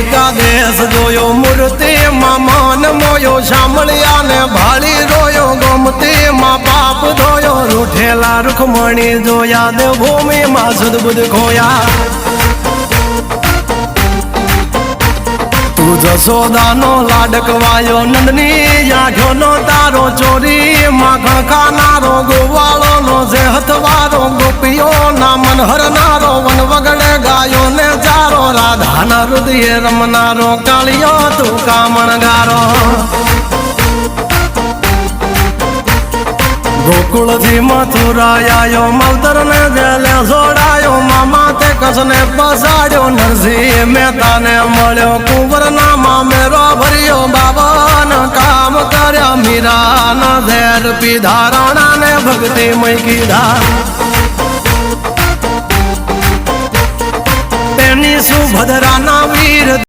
દ્વારિકાધીશ જોયો મૂર્તિમાં મન મોયો સાંભળ્યા ને ભાળી રોયો ગોમતીમાં પાપ ધોયો રૂઠેલા રૂખમણી જોયા દેવભૂમિમાં સદબુદ્ધ ખોયા તું જશોદાનો લાડકવાયો નંદની આંખોનો તારો ચોરી માખણ ખાનારો ગોવાળોનો જે હથવારો ગોપીઓના મન હરનારો વન વગડે ગાયો ને ચારો રાધાના હૃદયે રમનારો કાળિયો તું કામણગારો ગોકુળથી મથુરા આયો માવતર ને જેલે જોડાયો મામા તે કસને બસાડ્યો નરસિંહ મહેતાને મળ્યો કુંવરના મામેરો ભર્યો બાબાન કામ કર્યા મીરાના ઝેર પીધા રાણાને ભક્તિમય કીધા તેની સુભદ્રાના વીર